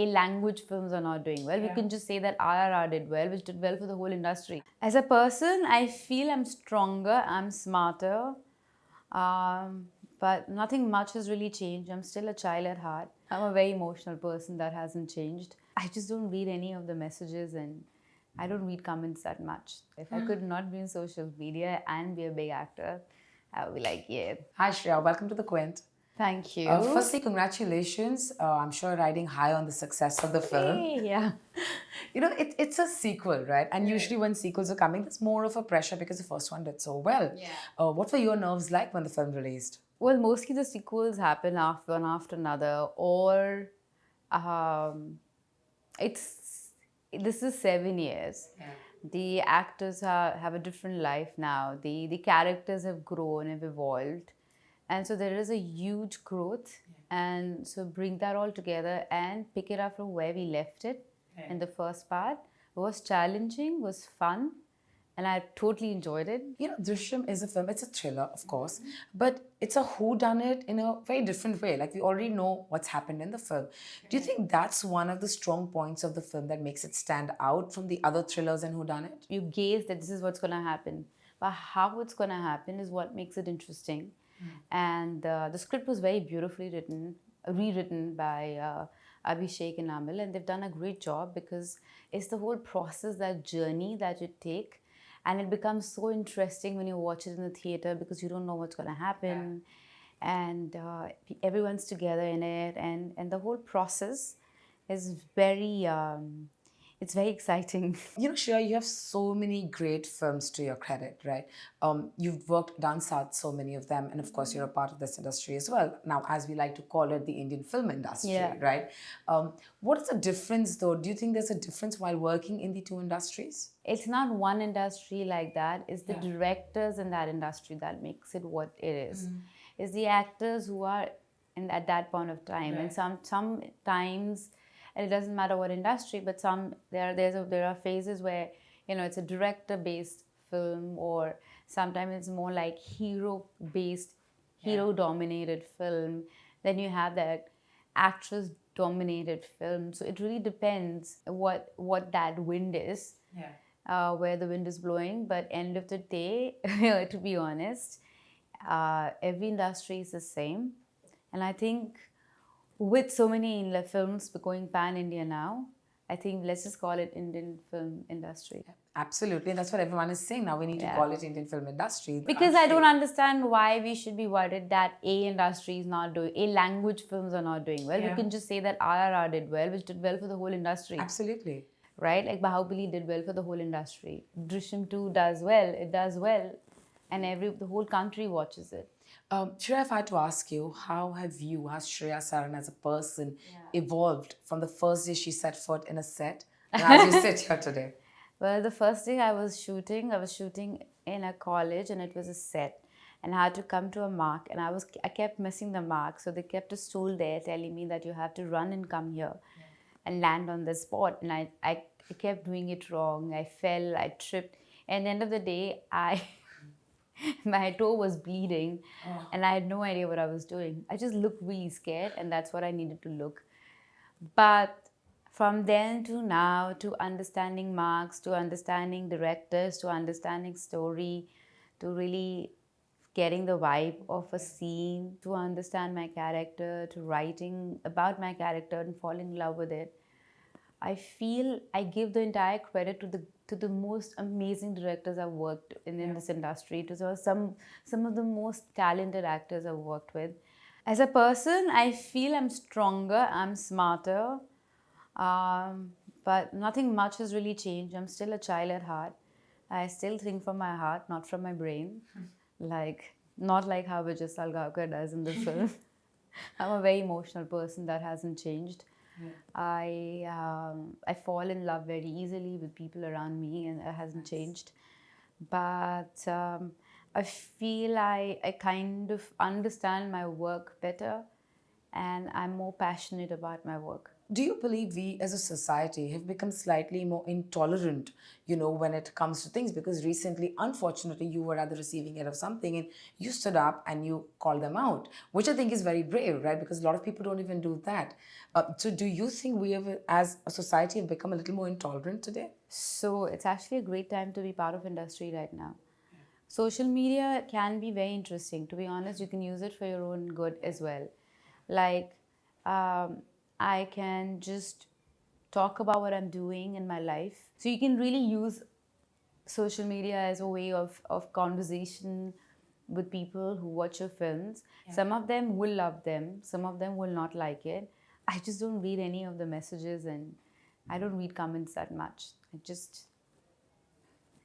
A language films are not doing well. We can just say that RRR did well, which did well for the whole industry. As a person, I feel I'm stronger, I'm smarter, but nothing much has really changed. I'm still a child at heart. I'm a very emotional person. That hasn't changed. I just don't read any of the messages, and I don't read comments that much. If I could not be in social media and be a big actor, I would be like, yeah. Hi Shriya, welcome to the Quint. Thank you. Firstly, congratulations. I'm sure riding high on the success of the film. Hey, yeah. It's a sequel, right? And usually when sequels are coming, there's more of a pressure because the first one did so well. Yeah. What were your nerves like when the film released? Well, mostly the sequels happen after one after another, or it's this is 7 years. Yeah. The actors have a different life now. The characters have grown, have evolved, and so there is a huge growth. And so bring that all together and pick it up from where we left it in the first part was challenging, was fun, and I totally enjoyed it. Drishyam is a film, it's a thriller, of course, but it's a whodunit in a very different way. Like, we already know what's happened in the film. Do you think that's one of the strong points of the film that makes it stand out from the other thrillers and whodunit? You gaze that this is what's going to happen, but how it's going to happen is what makes it interesting. And the script was very beautifully rewritten by Abhishek and Amil, and they've done a great job because it's the whole process, that journey that you take, and it becomes so interesting when you watch it in the theater because you don't know what's going to happen, and everyone's together in it, and the whole process is very it's very exciting. Shreya, you have so many great films to your credit, right? You've worked down south, so many of them, and of course, you're a part of this industry as well. Now, as we like to call it, the Indian film industry, right? What is the difference, though? Do you think there's a difference while working in the two industries? It's not one industry like that. It's the directors in that industry that makes it what it is. It's the actors who are at that point of time, and sometimes. And it doesn't matter what industry, but there are phases where it's a director-based film, or sometimes it's more like hero-based, hero-dominated film. Then you have that actress-dominated film. So it really depends what that wind is, where the wind is blowing. But end of the day, to be honest, every industry is the same, and I think. With so many films going pan-India now, I think let's just call it Indian film industry. Absolutely, and that's what everyone is saying now. We need to call it Indian film industry. Because I don't understand why we should be worried that A industry is not doing, A language films are not doing well. We can just say that RRR did well, which did well for the whole industry. Absolutely. Right? Like Bahubali did well for the whole industry. Drishyam 2 does well, it does well, and the whole country watches it. Shriya, if I had to ask you, how has Shriya Saran as a person evolved from the first day she set foot in a set and as you sit here today? Well, the first day I was shooting in a college, and it was a set, and I had to come to a mark, and I kept missing the mark, so they kept a stool there telling me that you have to run and come here and land on the spot, and I kept doing it wrong. I fell, I tripped, and at the end of the day, my toe was bleeding, and I had no idea what I was doing. I just looked really scared, and that's what I needed to look. But from then to now, to understanding marks, to understanding directors, to understanding story, to really getting the vibe of a scene, to understand my character, to writing about my character and falling in love with it, I feel I give the entire credit to the most amazing directors I've worked in this industry, to some of the most talented actors I've worked with. As a person, I feel I'm stronger, I'm smarter, but nothing much has really changed. I'm still a child at heart. I still think from my heart, not from my brain. Not like how Vijay Salgaonkar does in the film. I'm a very emotional person. That hasn't changed. I fall in love very easily with people around me, and it hasn't changed. But I feel I kind of understand my work better, and I'm more passionate about my work. Do you believe we as a society have become slightly more intolerant, when it comes to things? Because recently, unfortunately, you were at the receiving end of something and you stood up and you called them out, which I think is very brave, right? Because a lot of people don't even do that. So do you think we have, as a society, have become a little more intolerant today? So it's actually a great time to be part of industry right now. Social media can be very interesting. To be honest, you can use it for your own good as well. Like, I can just talk about what I'm doing in my life. So you can really use social media as a way of conversation with people who watch your films. Yeah. Some of them will love them, some of them will not like it. I just don't read any of the messages, and I don't read comments that much.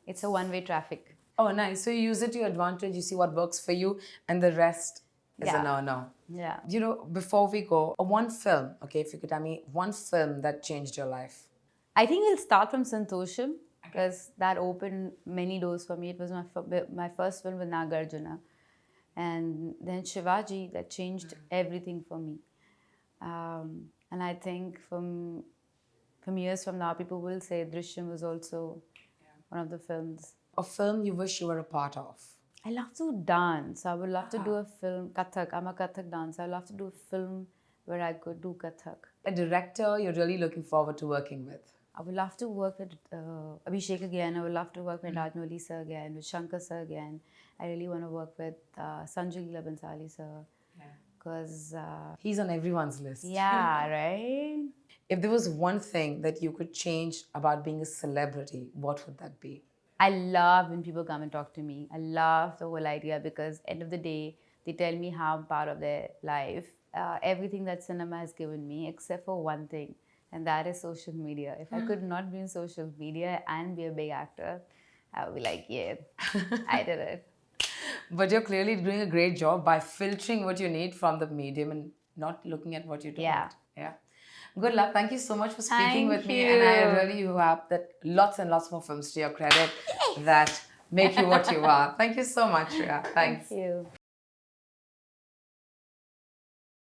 It's a one-way traffic. Oh, nice. So you use it to your advantage, you see what works for you, and the rest is a no-no. Yeah. Before we go, one film, okay, if you could tell me one film that changed your life. I think we'll start from Santosham, because that opened many doors for me. It was my first film with Nagarjuna. And then Shivaji, that changed everything for me. And I think from years from now, people will say Drishyam was also one of the films. A film you wish you were a part of? I love to dance. I would love to do a film, Kathak. I'm a Kathak dancer. I love to do a film where I could do Kathak. A director you're really looking forward to working with? I would love to work with Abhishek again. I would love to work with Rajmouli sir again, with Shankar sir again. I really want to work with Sanjay Leela Bhansali sir. Because he's on everyone's list. Yeah, right? If there was one thing that you could change about being a celebrity, what would that be? I love when people come and talk to me. I love the whole idea, because end of the day, they tell me how I'm part of their life. Everything that cinema has given me, except for one thing, and that is social media. If I could not be in social media and be a big actor, I would be like, yeah, I did it. But you're clearly doing a great job by filtering what you need from the medium and not looking at what you don't. Yeah. Good luck. Thank you so much for speaking with me. And I really hope that lots and lots more films to your credit that make you what you are. Thank you so much, Shriya. Thanks. Thank you.